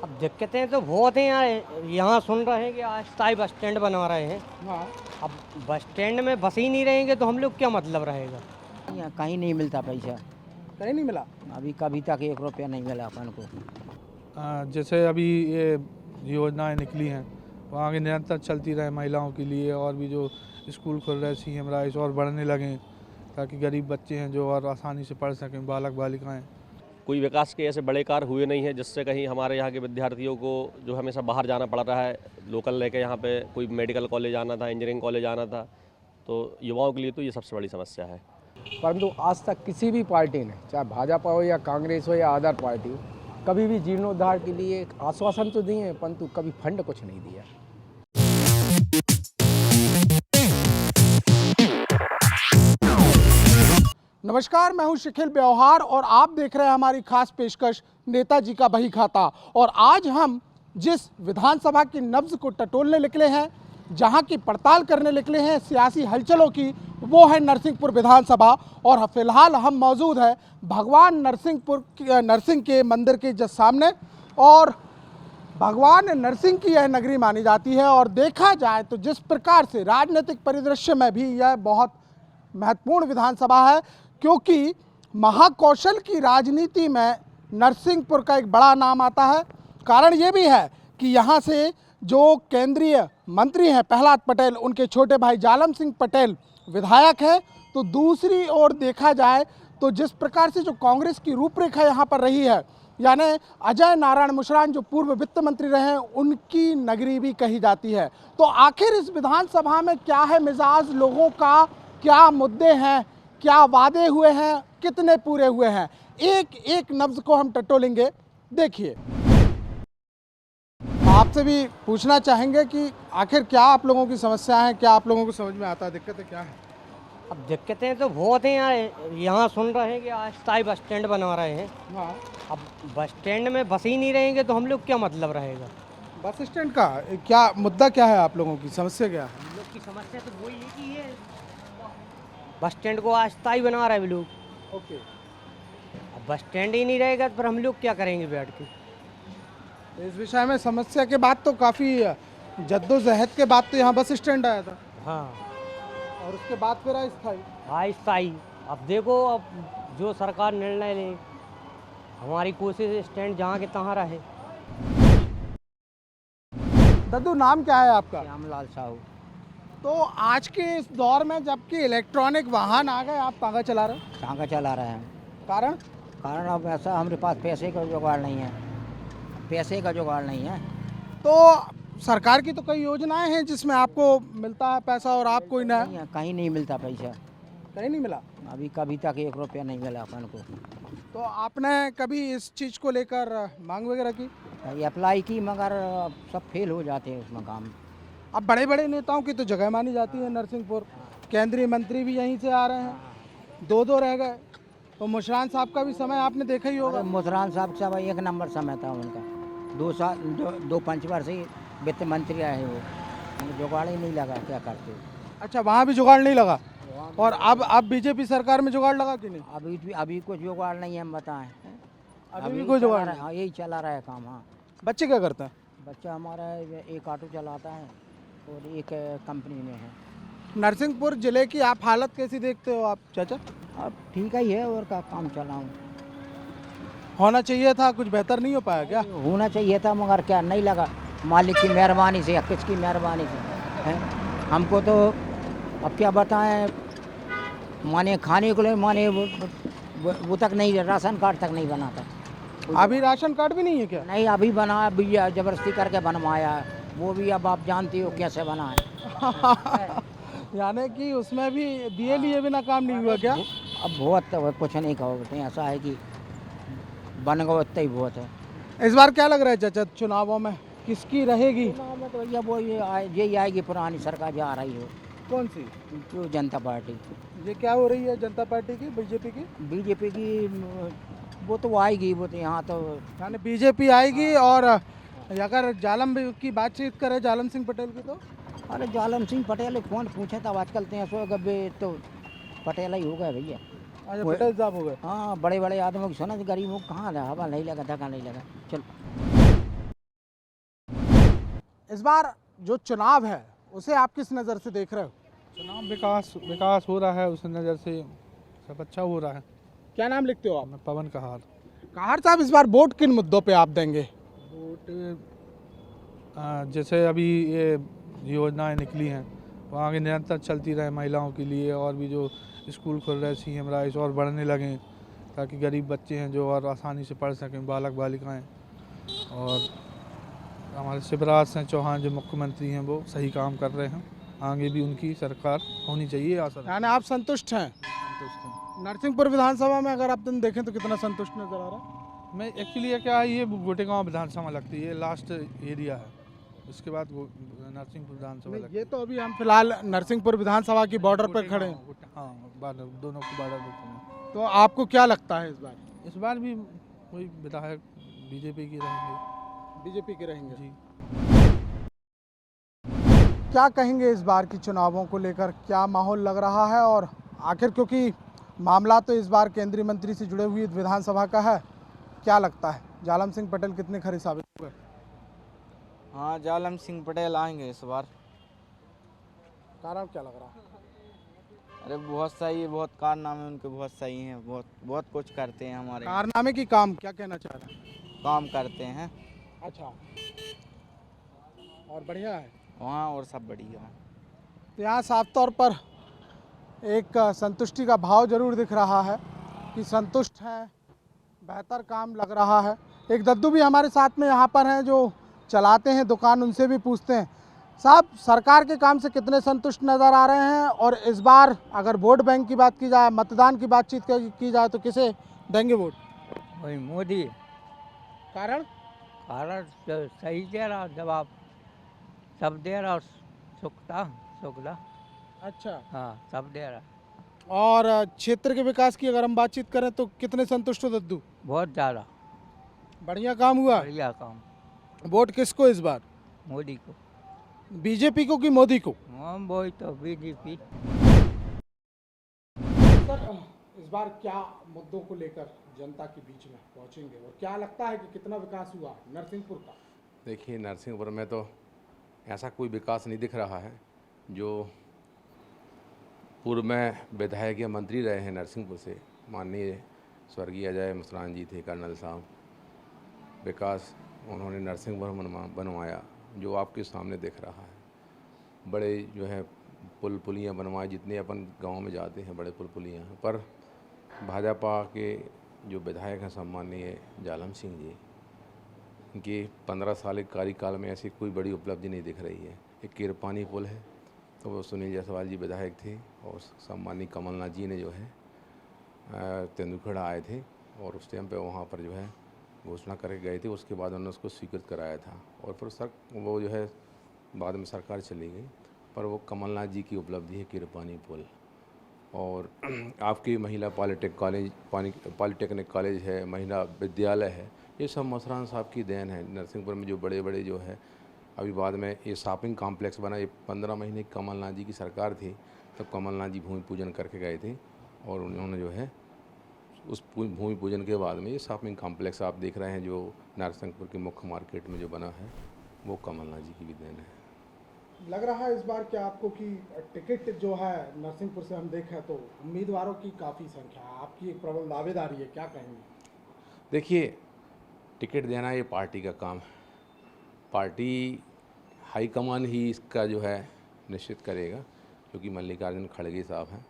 अब दिक्कतें तो बहुत हैं यार। यहाँ सुन रहे हैं कि अस्थायी बस स्टैंड बना रहे हैं। हाँ। अब बस स्टैंड में बस ही नहीं रहेंगे तो हम लोग क्या मतलब रहेगा। यहाँ कहीं नहीं मिलता पैसा। कहीं नहीं मिला। अभी कभी तक 1 रुपया नहीं मिला अपन को। जैसे अभी ये योजनाएं निकली हैं वो आगे निरंतर चलती रहे महिलाओं के लिए, और भी जो स्कूल खुल रहे सीएम राइस और बढ़ने लगें ताकि गरीब बच्चे हैं जो और आसानी से पढ़ सकें, बालक बालिकाएं। कोई विकास के ऐसे बड़े कार्य हुए नहीं हैं जिससे कहीं हमारे यहाँ के विद्यार्थियों को जो हमेशा बाहर जाना पड़ रहा है, लोकल लेके यहाँ पे कोई मेडिकल कॉलेज आना था, इंजीनियरिंग कॉलेज आना था, तो युवाओं के लिए तो ये सबसे बड़ी समस्या है। परंतु आज तक किसी भी पार्टी ने, चाहे भाजपा हो या कांग्रेस हो या अदर पार्टी हो, कभी भी जीर्णोद्धार के लिए एक आश्वासन तो दिए हैं, परंतु कभी फंड कुछ नहीं दिया। नमस्कार, मैं हूं शिखिल ब्यौहार और आप देख रहे हैं हमारी खास पेशकश नेताजी का बही खाता। और आज हम जिस विधानसभा की नब्ज को टटोलने निकले हैं, जहां की पड़ताल करने निकले हैं सियासी हलचलों की, वो है नरसिंहपुर विधानसभा। और फिलहाल हम मौजूद हैं भगवान नरसिंह के मंदिर के जस्ट सामने। और भगवान नरसिंह की यह नगरी मानी जाती है। और देखा जाए तो जिस प्रकार से राजनीतिक परिदृश्य में भी यह बहुत महत्वपूर्ण विधानसभा है, क्योंकि महाकौशल की राजनीति में नरसिंहपुर का एक बड़ा नाम आता है। कारण ये भी है कि यहाँ से जो केंद्रीय मंत्री हैं प्रहलाद पटेल, उनके छोटे भाई जालम सिंह पटेल विधायक हैं। तो दूसरी ओर देखा जाए तो जिस प्रकार से जो कांग्रेस की रूपरेखा यहाँ पर रही है, यानी अजय नारायण मुशरान जो पूर्व वित्त मंत्री रहे हैं, उनकी नगरी भी कही जाती है। तो आखिर इस विधानसभा में क्या है मिजाज लोगों का, क्या मुद्दे हैं, क्या वादे हुए हैं, कितने पूरे हुए हैं, एक एक नब्ज को हम टटोलेंगे। देखिए, आपसे भी पूछना चाहेंगे कि आखिर क्या आप लोगों की समस्या है, क्या आप लोगों को समझ में आता है, दिक्कतें क्या हैं? अब दिक्कतें तो बहुत हैं यार। यहाँ सुन रहे हैं कि अस्थायी बस स्टैंड बना रहे हैं। हाँ। अब बस स्टैंड में बस ही नहीं रहेंगे तो हम लोग क्या मतलब रहेगा। बस स्टैंड का क्या मुद्दा, क्या है आप लोगों की समस्या, क्या है? हम लोग की समस्या तो वही है कि ये बस स्टैंड को अस्थायी बना रहे हैं लोग। ओके। अब बस स्टैंड ही नहीं रहेगा तो फिर हम लोग क्या करेंगे बैठ के। इस विषय में समस्या के बाद तो काफ़ी जद्दोजहद के बाद तो यहाँ बस स्टैंड आया था, हाँ, और उसके बाद फिर अस्थायी। अस्थायी। अब देखो, अब जो सरकार निर्णय ले, हमारी कोशिश स्टैंड जहाँ के तहाँ रहे। दद्दू, नाम क्या है आपका? श्यामलाल साहू। तो आज के इस दौर में जबकि इलेक्ट्रॉनिक वाहन आ गए, आप तांगा चला रहे हो, टांगा चला रहे हैं। कारण? कारण अब ऐसा हमारे पास पैसे का जुगाड़ नहीं है, पैसे का जुगाड़ नहीं है। तो सरकार की तो कई योजनाएं हैं जिसमें आपको मिलता है पैसा और आप कोई ना। यहाँ कहीं नहीं मिलता पैसा। कहीं नहीं मिला। अभी कभी तक 1 रुपया नहीं मिला अपन को। तो आपने कभी इस चीज़ को लेकर मांग वगैरह की? अप्लाई की, मगर सब फेल हो जाते हैं उसमें काम। अब बड़े बड़े नेताओं की तो जगह मानी जाती है नरसिंहपुर, केंद्रीय मंत्री भी यहीं से आ रहे हैं, दो रह गए। तो मुशरान साहब का भी समय आपने देखा ही होगा। मुशरान साहब का 1 नंबर समय था उनका। 2 साल 2 पंचवर्षीय वित्त मंत्री आए वो, जुगाड़ ही नहीं लगा, क्या करते। अच्छा, वहाँ भी जुगाड़ नहीं लगा। और अब बीजेपी सरकार में जुगाड़ लगा कि नहीं? अभी कुछ जुगाड़ नहीं है, हम बताएं। अभी भी कोई जुगाड़ नहीं? हाँ, यही चला रहा है काम। हाँ। बच्चे क्या करते हैं? बच्चा हमारा एक ऑटो चलाता है और एक कंपनी में है। नरसिंहपुर जिले की आप हालत कैसी देखते हो आप चाचा? अब ठीक ही है, और का काम चलाऊँ। होना चाहिए था, कुछ बेहतर नहीं हो पाया क्या? होना चाहिए था, मगर क्या नहीं लगा। मालिक की मेहरबानी से या किसकी मेहरबानी से है। हमको तो अब क्या बताएं, माने खाने को लिए माने वो तक नहीं, राशन कार्ड तक नहीं बना था। अभी राशन कार्ड भी नहीं है क्या? नहीं, अभी बनाया, अभी जबरदस्ती करके बनवाया है वो भी। अब आप जानती हो कैसे बना है। यानी कि उसमें भी दिए लिए बिना काम नहीं हुआ क्या? अब बहुत तो कुछ नहीं कहोगे, ऐसा है कि बन गया इतना ही बहुत है। इस बार क्या लग रहा है चाचा, चुनावों में किसकी रहेगी? चुनाव में तो भैया वो यही आएगी, पुरानी सरकार जो आ रही हो। कौन सी? जो जनता पार्टी। ये क्या हो रही है जनता पार्टी की, बीजेपी की? बीजेपी की वो तो आएगी, वो तो यहाँ तो यानी बीजेपी आएगी। और अगर जालम की बातचीत करें, जालम सिंह पटेल की, तो अरे जालम सिंह पटेल कौन पूछे था आजकल, 300 गब्बे तो पटेल ही हो गए भैया। अच्छा, पटेल साहब हो गए। हाँ, बड़े बड़े आदमियों की सुना, गरीबों को कहाँ हवा नहीं लगा, धक्का नहीं लगा। चल इस बार जो चुनाव है उसे आप किस नज़र से देख रहे हो? चुनाव विकास हो रहा है, उस नज़र से सब अच्छा हो रहा है। क्या नाम लिखते हो आप? मैं पवन कहार। कहार साहब, इस बार वोट किन मुद्दों पे आप देंगे? वोट जैसे अभी ये योजनाएं निकली हैं वो आगे निरंतर चलती रहे महिलाओं के लिए, और भी जो स्कूल खुल रहे सीएम राइस और बढ़ने लगें, ताकि गरीब बच्चे हैं जो और आसानी से पढ़ सकें, बालक बालिकाएं। और हमारे शिवराज सिंह चौहान जो मुख्यमंत्री हैं वो सही काम कर रहे हैं, आगे भी उनकी सरकार होनी चाहिए। आशा यानी आप संतुष्ट हैं? संतुष्ट हैं। नरसिंहपुर विधानसभा में अगर आप देखें तो कितना संतुष्ट नजर आ रहा है? मैं एक्चुअली क्या है, ये गोटेगांव विधानसभा लगती है, लास्ट एरिया है, उसके बाद नरसिंहपुर विधानसभा लगती ये तो अभी हम फिलहाल नरसिंहपुर विधानसभा की बॉर्डर पर खड़े हैं, हाँ दोनों को बॉर्डर देते हैं। तो आपको क्या लगता है इस बार भी वही विधायक बीजेपी की रहेंगे। बीजेपी के रहेंगे जी। क्या कहेंगे इस बार की चुनावों को लेकर, क्या माहौल लग रहा है? और आखिर क्योंकि मामला तो इस बार केंद्रीय मंत्री से जुड़े हुई विधानसभा का है, क्या लगता है जालम सिंह पटेल कितने खरे साबित हुए? हाँ, जालम सिंह पटेल आएंगे इस बार। कारण क्या लग रहा है? अरे बहुत सही है, बहुत कारनामे उनके बहुत सही हैं, बहुत कुछ करते हैं हमारे कारनामे की काम क्या कहना चाह रहे हैं? काम करते हैं अच्छा, और बढ़िया है वहाँ, और सब बढ़िया है। तो यहाँ साफ तौर पर एक संतुष्टि का भाव जरूर दिख रहा है कि संतुष्ट हैं, बेहतर काम लग रहा है। एक दद्दू भी हमारे साथ में यहाँ पर हैं जो चलाते हैं दुकान, उनसे भी पूछते हैं। साहब, सरकार के काम से कितने संतुष्ट नज़र आ रहे हैं? और इस बार अगर वोट बैंक की बात की जाए, मतदान की बातचीत की जाए तो किसे देंगे वोट? वही मोदी। कारण सही दे रहा जवाब, सब दे रहा, सुखदा। अच्छा, हाँ, सब दे रहा। और क्षेत्र के विकास की अगर हम बातचीत करें तो कितने संतुष्ट हो दद्दू? बहुत ज़्यादा बढ़िया काम हुआ। बढ़िया काम। वोट किसको इस बार? मोदी को। बीजेपी को कि मोदी को? हम वही तो बीजेपी। सर, इस बार क्या मुद्दों को लेकर जनता के बीच में पहुंचेंगे और क्या लगता है कि कितना विकास हुआ नरसिंहपुर का? देखिए, नरसिंहपुर में तो ऐसा कोई विकास नहीं दिख रहा है। जो पूर्व में विधायक या मंत्री रहे हैं नरसिंहपुर से, माननीय स्वर्गीय अजय मुस्रान जी थे, कर्नल साहब, विकास उन्होंने नरसिंहपुर बनवाया जो आपके सामने दिख रहा है। बड़े जो है पुलियाँ बनवाए, जितने अपन गांव में जाते हैं बड़े पुलियाँ। पर भाजपा के जो विधायक हैं सम्माननीय जालम सिंह जी, इनके 15 साल के कार्यकाल में ऐसी कोई बड़ी उपलब्धि नहीं दिख रही है। एक किरपानी पुल है, तो वो सुनील जायसवाल जी विधायक थे, और सम्माननीय कमलनाथ जी ने जो है तेंदुलखेड़ा आए थे और उस टाइम पे वहाँ पर जो है घोषणा करके गए थे। उसके बाद उन्होंने उसको स्वीकृत कराया था, और फिर वो जो है बाद में सरकार चली गई। पर वो कमलनाथ जी की उपलब्धि है किरपानी पुल। और आपकी महिला पॉलिटेक्निक कॉलेज है, महिला विद्यालय है, ये सब मसरान साहब की देन है। नरसिंहपुर में जो बड़े बड़े जो है, अभी बाद में ये शॉपिंग कॉम्प्लेक्स बना, ये 15 महीने कमलनाथ जी की सरकार थी, तब कमलनाथ जी भूमि पूजन करके गए थे, और उन्होंने जो है उस भूमि पूजन के बाद में ये शॉपिंग कॉम्प्लेक्स आप देख रहे हैं जो नरसिंहपुर के मुख्य मार्केट में जो बना है, वो कमलनाथ जी की भी देन है। लग रहा है इस बार क्या आपको कि टिकट जो है नरसिंहपुर से हम देखें तो उम्मीदवारों की काफ़ी संख्या है, आपकी एक प्रबल दावेदारी है, क्या कहेंगे? देखिए, टिकट देना ये पार्टी का काम है। पार्टी हाईकमान ही इसका जो है निश्चित करेगा, क्योंकि मल्लिकार्जुन खड़गे साहब हैं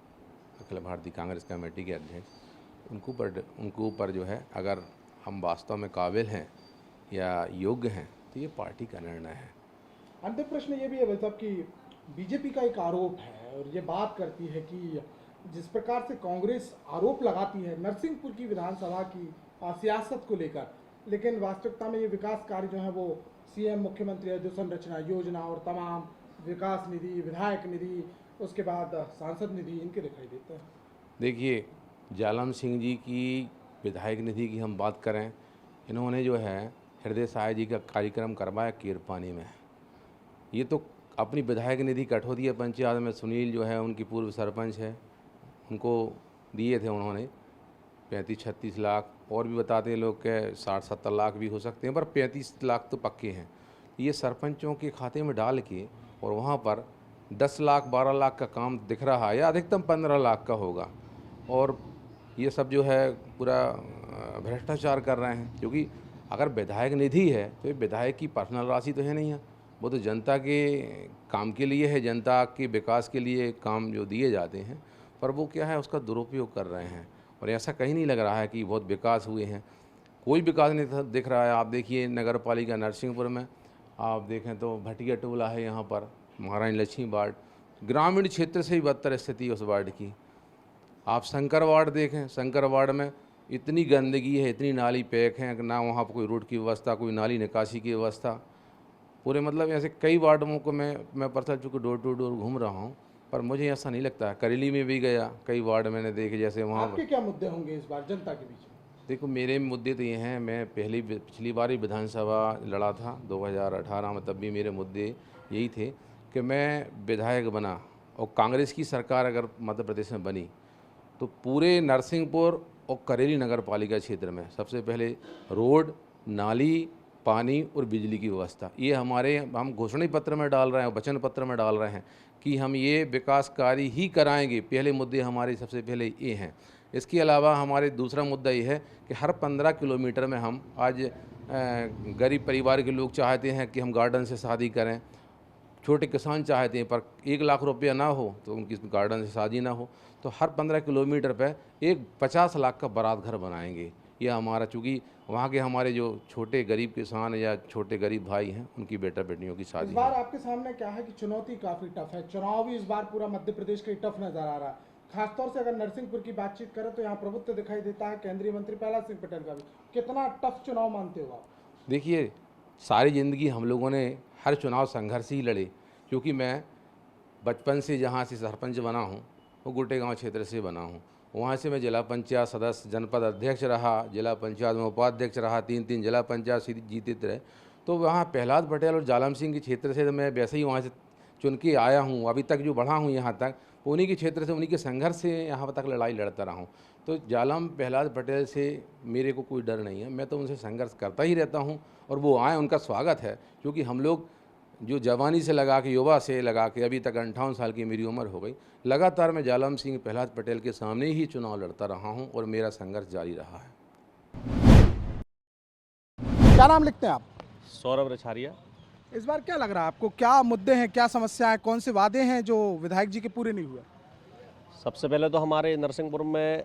अखिल भारतीय कांग्रेस कमेटी के अध्यक्ष। उनको ऊपर जो है, अगर हम वास्तव में काबिल हैं या योग्य हैं, तो ये पार्टी का निर्णय है। अंतिम प्रश्न ये भी है भाई साहब कि बीजेपी का एक आरोप है और ये बात करती है कि जिस प्रकार से कांग्रेस आरोप लगाती है नरसिंहपुर की विधानसभा की सियासत को लेकर, लेकिन वास्तविकता में ये विकास कार्य जो है वो सीएम, मुख्यमंत्री अधोसंरचना योजना और तमाम विकास निधि, विधायक निधि, उसके बाद सांसद निधि, इनके दिखाई देते हैं। देखिए, जालम सिंह जी की विधायक निधि की हम बात करें, इन्होंने जो है हृदय साय जी का कार्यक्रम करवाया किरपानी में। ये तो अपनी विधायक निधि कठौतिया पंचायत में सुनील जो है उनकी पूर्व सरपंच है, उनको दिए थे उन्होंने 35-36 लाख, और भी बताते हैं लोग के 60-70 लाख भी हो सकते हैं, पर 35 लाख तो पक्के हैं। ये सरपंचों के खाते में डाल के और वहाँ पर 10 लाख 12 लाख का काम दिख रहा है या अधिकतम 15 लाख का होगा, और ये सब जो है पूरा भ्रष्टाचार कर रहे हैं। क्योंकि अगर विधायक निधि है तो ये विधायक की पर्सनल राशि तो है नहीं है, वो तो जनता के काम के लिए है, जनता के विकास के लिए काम जो दिए जाते हैं, पर वो क्या है उसका दुरुपयोग कर रहे हैं। और ऐसा कहीं नहीं लग रहा है कि बहुत विकास हुए हैं, कोई विकास नहीं दिख रहा है। आप देखिए नगर पालिका नरसिंहपुर में आप देखें तो भटिया टोला है, यहाँ पर महारानी लक्ष्मी वार्ड, ग्रामीण क्षेत्र से भी बदतर स्थिति है उस वार्ड की। आप शंकर वार्ड देखें, शंकर वार्ड में इतनी गंदगी है, इतनी नाली पैक है, ना वहाँ पर कोई रोड की व्यवस्था, कोई नाली निकासी की व्यवस्था। पूरे मतलब ऐसे कई वार्डों को मैं पर्सनल चूँकि डोर टू डोर घूम रहा हूँ, पर मुझे ऐसा नहीं लगता है। करेली में भी गया, कई वार्ड मैंने देखे, जैसे वहाँ आपके क्या मुद्दे होंगे इस बार जनता के बीच में? देखो मेरे मुद्दे तो ये हैं, मैं पिछली बार ही विधानसभा लड़ा था 2018 में, तब भी मेरे मुद्दे यही थे कि मैं विधायक बना और कांग्रेस की सरकार अगर मध्य प्रदेश में बनी तो पूरे नरसिंहपुर और करेली नगर पालिका क्षेत्र में सबसे पहले रोड, नाली, पानी और बिजली की व्यवस्था, ये हम घोषणा पत्र में डाल रहे हैं, वचन पत्र में डाल रहे हैं कि हम ये विकास कार्य ही कराएंगे। पहले मुद्दे हमारे सबसे पहले ये हैं। इसके अलावा हमारे दूसरा मुद्दा ये है कि हर 15 किलोमीटर में हम आज गरीब परिवार के लोग चाहते हैं कि हम गार्डन से शादी करें, छोटे किसान चाहते हैं पर 1 लाख रुपया ना हो तो उनकी गार्डन से शादी ना हो, तो हर 15 किलोमीटर पर एक 50 लाख का बारात घर बनाएंगे। यह हमारा, चूँकि वहाँ के हमारे जो छोटे गरीब किसान या छोटे गरीब भाई हैं उनकी बेटा बेटियों की शादी इस बार है। आपके सामने क्या है कि चुनौती काफी टफ है, चुनाव भी इस बार पूरा मध्य प्रदेश का ही टफ नजर आ रहा है। खासतौर से अगर नरसिंहपुर की बातचीत करें तो यहाँ प्रभुत्व दिखाई देता है केंद्रीय मंत्री प्रहलाद सिंह पटेल का भी। कितना टफ चुनाव मानते हो आप? देखिए सारी ज़िंदगी हम लोगों ने हर चुनाव संघर्ष ही लड़े, क्योंकि मैं बचपन से जहाँ से सरपंच बना हूँ वो गुटेगांव क्षेत्र से बना हूँ। वहाँ से मैं जिला पंचायत सदस्य, जनपद अध्यक्ष रहा, जिला पंचायत में उपाध्यक्ष रहा, 3 जिला पंचायत सीट जीते रहे। तो वहाँ प्रहलाद पटेल और जालम सिंह के क्षेत्र से मैं वैसे ही वहाँ से चुन के आया हूँ, अभी तक जो बढ़ा हूँ यहाँ तक, उन्हीं के क्षेत्र से, उन्हीं के संघर्ष से यहाँ तक लड़ाई लड़ता रहा हूँ। तो जालम प्रहलाद पटेल से मेरे को कोई डर नहीं है, मैं तो उनसे संघर्ष करता ही रहता हूँ और वो आए, उनका स्वागत है। क्योंकि हम लोग जो जवानी से लगा के, युवा से लगा के, अभी तक 58 साल की मेरी उम्र हो गई, लगातार मैं जालम सिंह प्रहलाद पटेल के सामने ही चुनाव लड़ता रहा हूं और मेरा संघर्ष जारी रहा है। क्या नाम लिखते हैं आप? सौरभ रछारिया। इस बार क्या लग रहा है आपको, क्या मुद्दे हैं, क्या समस्या है, कौन से वादे हैं जो विधायक जी के पूरे नहीं हुए? सबसे पहले तो हमारे नरसिंहपुर में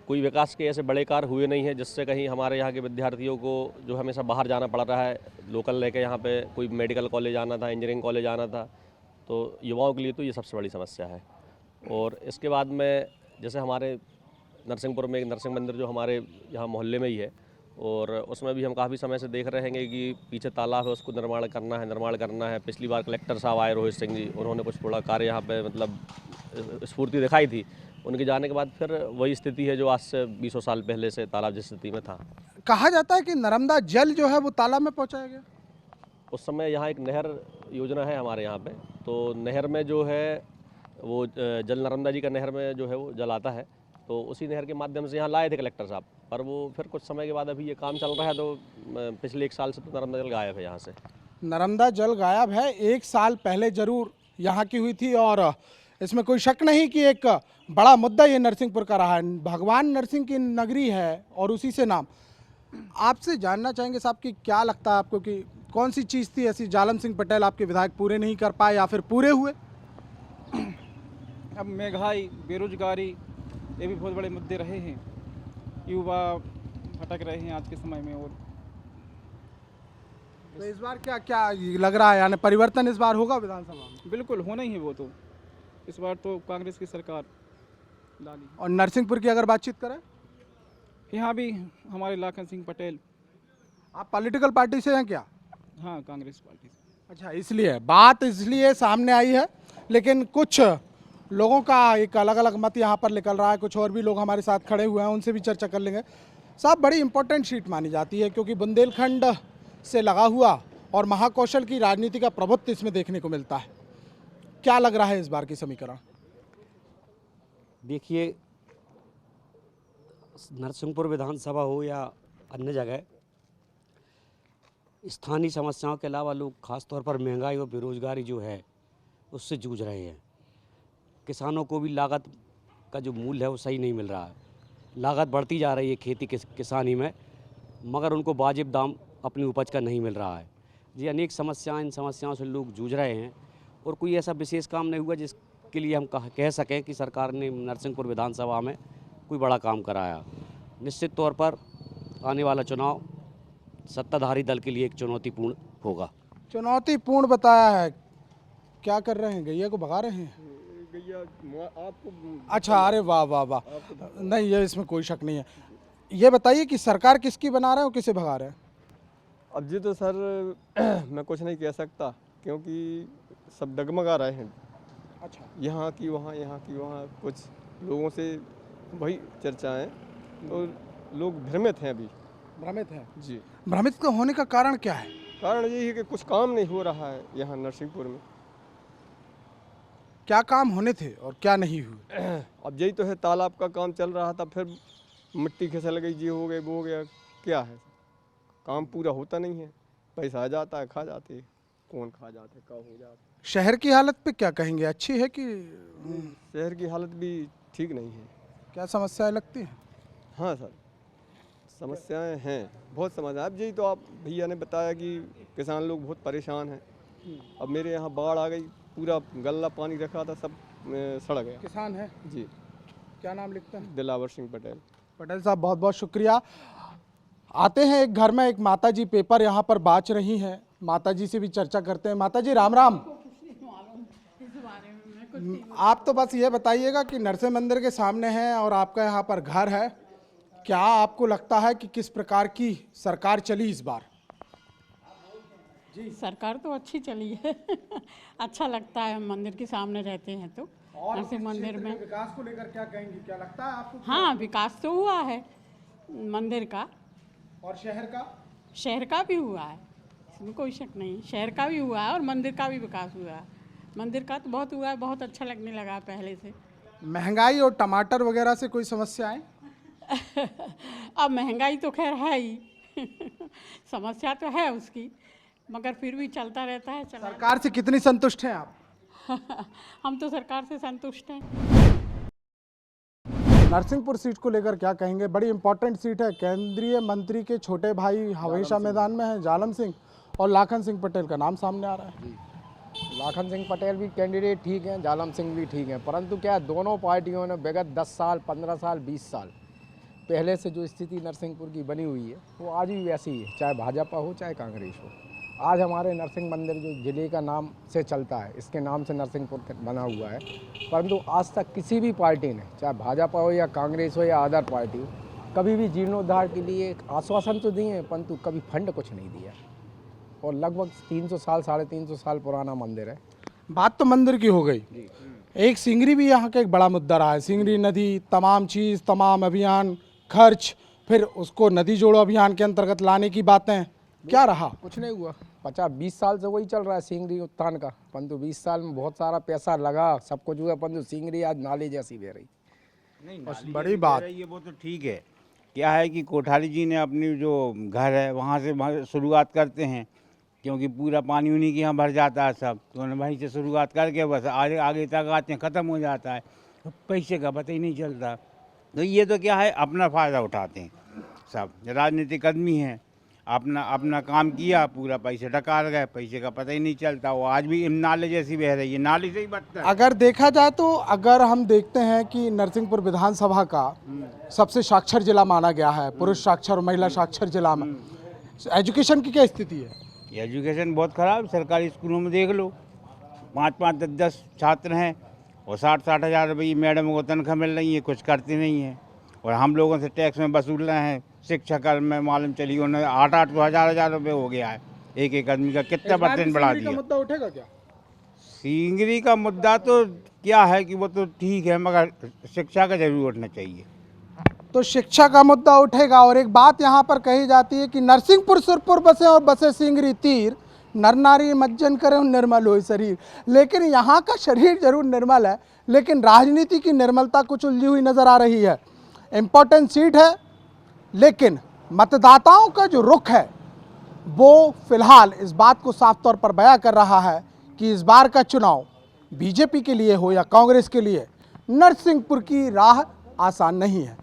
कोई विकास के ऐसे बड़े कार्य हुए नहीं है जिससे कहीं हमारे यहाँ के विद्यार्थियों को जो हमेशा बाहर जाना पड़ रहा है, लोकल लेके यहाँ पे कोई मेडिकल कॉलेज आना था, इंजीनियरिंग कॉलेज आना था, तो युवाओं के लिए तो ये सबसे बड़ी समस्या है। और इसके बाद में जैसे हमारे नरसिंहपुर में एक नरसिंह मंदिर जो हमारे यहाँ मोहल्ले में ही है, और उसमें भी हम काफ़ी समय से देख रहे हैं कि पीछे तालाब है, उसको निर्माण करना है। पिछली बार कलेक्टर साहब आए रोहित सिंह जी, उन्होंने कुछ थोड़ा कार्य यहाँ पे मतलब स्फूर्ति दिखाई थी। उनके जाने के बाद फिर वही स्थिति है जो आज से 20 साल पहले से तालाब जिस स्थिति में था। कहा जाता है कि नर्मदा जल जो है वो तालाब में पहुंचाया गया। उस समय यहाँ एक नहर योजना है हमारे यहाँ पे, तो नहर में जो है वो जल नर्मदा जी का नहर में जो है वो जल आता है, तो उसी नहर के माध्यम से यहाँ लाए थे कलेक्टर साहब, पर वो फिर कुछ समय के बाद अभी ये काम चल रहा है, तो पिछले 1 साल से तो नर्मदा जल गायब है यहाँ से। नर्मदा जल गायब है, 1 साल पहले जरूर यहाँ की हुई थी और इसमें कोई शक नहीं कि एक बड़ा मुद्दा ये नरसिंहपुर का रहा है। भगवान नरसिंह की नगरी है और उसी से नाम। आपसे जानना चाहेंगे साहब कि क्या लगता है आपको कि कौन सी चीज़ थी ऐसी जालम सिंह पटेल आपके विधायक पूरे नहीं कर पाए या फिर पूरे हुए? अब महंगाई, बेरोजगारी, ये भी बहुत बड़े मुद्दे रहे हैं। युवा भटक रहे हैं आज के समय में। और तो इस बार क्या क्या लग रहा है, यानी परिवर्तन इस बार होगा विधानसभा में? बिल्कुल होना ही है वो तो। इस बार तो कांग्रेस की सरकार डाली। और नरसिंहपुर की अगर बातचीत करें, यहाँ भी हमारे लाखन सिंह पटेल। आप पॉलिटिकल पार्टी से हैं क्या? हाँ, कांग्रेस पार्टी से। अच्छा, इसलिए बात इसलिए सामने आई है, लेकिन कुछ लोगों का एक अलग अलग मत यहाँ पर निकल रहा है। कुछ और भी लोग हमारे साथ खड़े हुए हैं, उनसे भी चर्चा कर लेंगे। साहब, बड़ी इंपॉर्टेंट सीट मानी जाती है क्योंकि बुंदेलखंड से लगा हुआ और महाकौशल की राजनीति का प्रभुत्व इसमें देखने को मिलता है। क्या लग रहा है इस बार की समीकरण? देखिए, नरसिंहपुर विधानसभा हो या अन्य जगह, स्थानीय समस्याओं के अलावा लोग खास तौर पर महंगाई और बेरोजगारी जो है उससे जूझ रहे हैं। किसानों को भी लागत का जो मूल्य है वो सही नहीं मिल रहा है। लागत बढ़ती जा रही है खेती किसानी में, मगर उनको वाजिब दाम अपनी उपज का नहीं मिल रहा है। ये अनेक समस्याएं, इन समस्याओं से लोग जूझ रहे हैं और कोई ऐसा विशेष काम नहीं हुआ जिसके लिए हम कह सकें कि सरकार ने नरसिंहपुर विधानसभा में कोई बड़ा काम कराया। निश्चित तौर पर आने वाला चुनाव सत्ताधारी दल के लिए एक चुनौतीपूर्ण होगा। चुनौतीपूर्ण बताया है, क्या कर रहे हैं? गैया को भगा रहे हैं? गैया आपको अच्छा, अरे वाह वाह वाह, नहीं ये इसमें कोई शक नहीं है। ये बताइए कि सरकार किसकी बना रहे हैं और किसे भगा रहे हैं? अब जी तो सर मैं कुछ नहीं कह सकता, क्योंकि सब डगमगा रहे हैं। अच्छा, यहाँ की वहाँ, यहाँ की वहाँ, कुछ लोगों से वही चर्चाएं, तो लोग भ्रमित हैं अभी। भ्रमित है जी। भ्रमित का होने का कारण क्या है? कारण यही है कि कुछ काम नहीं हो रहा है यहाँ नरसिंहपुर में। क्या काम होने थे और क्या नहीं हुए? अब यही तो है, तालाब का काम चल रहा था, फिर मिट्टी खिसल गई, ये हो गए, वो हो गया। क्या है, काम पूरा होता नहीं है, पैसा आ जाता है, खा जाते हैं, कौन खा जाते, क्या हो जाता है। शहर की हालत पे क्या कहेंगे, अच्छी है कि? शहर की हालत भी ठीक नहीं है। क्या समस्याएं लगती हैं? हाँ सर, समस्याएं हैं, बहुत समस्या। अब यही तो आप भैया ने बताया कि किसान लोग बहुत परेशान हैं। अब मेरे यहाँ बाढ़ आ गई, पूरा गल्ला पानी रखा था, सब सड़ गया। किसान है जी। क्या नाम लिखते हैं? दिलावर सिंह पटेल। पटेल साहब, बहुत बहुत शुक्रिया। आते हैं एक घर में, एक माताजी पेपर यहाँ पर बाँच रही हैं। माताजी से भी चर्चा करते हैं। माताजी राम राम। आप तो बस ये बताइएगा कि नरसिंह मंदिर के सामने है और आपका यहाँ पर घर है, क्या आपको लगता है कि किस प्रकार की सरकार चली इस बार? जी, सरकार तो अच्छी चली है अच्छा लगता है, हम मंदिर के सामने रहते हैं तो। नरसिंह मंदिर में विकास को लेकर क्या कहेंगी, क्या लगता है आपको? हाँ, विकास तो हुआ है मंदिर का, और शहर का भी हुआ है, इसमें कोई शक नहीं। शहर का भी हुआ है और मंदिर का भी विकास हुआ है। मंदिर का तो बहुत हुआ है, बहुत अच्छा लगने लगा पहले से। महंगाई और टमाटर वगैरह से कोई समस्याएं? अब महंगाई तो खैर है ही समस्या तो है उसकी, मगर फिर भी चलता रहता है। सरकार से कितनी संतुष्ट हैं आप? हम तो सरकार से संतुष्ट हैं। नरसिंहपुर सीट को लेकर क्या कहेंगे? बड़ी इंपॉर्टेंट सीट है। केंद्रीय मंत्री के छोटे भाई हमेशा मैदान में हैं, जालम सिंह, और लाखन सिंह पटेल का नाम सामने आ रहा है। लाखन सिंह पटेल भी कैंडिडेट ठीक हैं, जालम सिंह भी ठीक हैं, परंतु क्या है, दोनों पार्टियों ने विगत 10 साल, 15 साल, 20 साल पहले से जो स्थिति नरसिंहपुर की बनी हुई है वो आज भी वैसी ही है, चाहे भाजपा हो चाहे कांग्रेस हो। आज हमारे नरसिंह मंदिर जो जिले का नाम से चलता है, इसके नाम से नरसिंहपुर बना हुआ है, परंतु आज तक किसी भी पार्टी ने, चाहे भाजपा हो या कांग्रेस हो या अदर पार्टी हो, कभी भी जीर्णोद्धार के लिए आश्वासन तो दिए हैं, परंतु कभी फंड कुछ नहीं दिया। और लगभग 300 साल, 350 साल पुराना मंदिर है। बात तो मंदिर की हो गई, एक सिंगरी भी यहाँ का एक बड़ा मुद्दा रहा है। सिंगरी नदी, तमाम चीज़, तमाम अभियान, खर्च, फिर उसको नदी जोड़ो अभियान के अंतर्गत लाने की बातें, क्या रहा? कुछ नहीं हुआ। 50-20 साल से वही चल रहा है सिंगरी उत्थान का, परंतु 20 साल में बहुत सारा पैसा लगा, सब कुछ हुआ, परंतु सिंगरी आज नाले जैसी बह रही। नहीं, बड़ी बात ये वो तो ठीक है। क्या है कि कोठारी जी ने अपनी जो घर है वहाँ से शुरुआत करते हैं, क्योंकि पूरा पानी उन्हीं के यहाँ भर जाता है सब, तो उन्हें वहीं से शुरुआत करके बस आगे तक आते हैं, ख़त्म हो जाता है, पैसे का पता ही नहीं चलता। तो ये तो क्या है, अपना फ़ायदा उठाते हैं सब, राजनीतिक आदमी हैं, अपना काम किया, पूरा पैसे डकार गए, पैसे का पता ही नहीं चलता। वो आज भी नाले जैसी बह रही है, नाले से ही बचता है। अगर देखा जाए तो, अगर हम देखते हैं कि नरसिंहपुर विधानसभा का सबसे साक्षर जिला माना गया है, पुरुष साक्षर और महिला साक्षर जिला में, एजुकेशन की क्या स्थिति है? एजुकेशन बहुत ख़राब। सरकारी स्कूलों में देख लो, 5-5, 10-10 छात्र हैं और 60-60 हज़ार रुपये मैडम को तनख्वाह मिल रही है, कुछ करते नहीं है। और हम लोगों से टैक्स में वसूल रहे हैं। शिक्षक में मालूम चली उन्हें 8-8 हज़ार रुपये हो गया है एक आदमी का, कितना % बढ़ा दिया। मुद्दा उठेगा क्या? सिंगरी का मुद्दा तो क्या है कि वो तो ठीक है, मगर शिक्षा का जरूर उठना चाहिए। तो शिक्षा का मुद्दा उठेगा। और एक बात यहाँ पर कही जाती है कि नरसिंहपुर सुरपुर बसे और बसे सिंगरी तीर, नर नारी मज्जन करे निर्मल हो शरीर। लेकिन यहाँ का शरीर जरूर निर्मल है, लेकिन राजनीति की निर्मलता कुछ उलझी हुई नजर आ रही है। इम्पोर्टेंट सीट है, लेकिन मतदाताओं का जो रुख है वो फिलहाल इस बात को साफ तौर पर बयां कर रहा है कि इस बार का चुनाव बीजेपी के लिए हो या कांग्रेस के लिए, नरसिंहपुर की राह आसान नहीं है।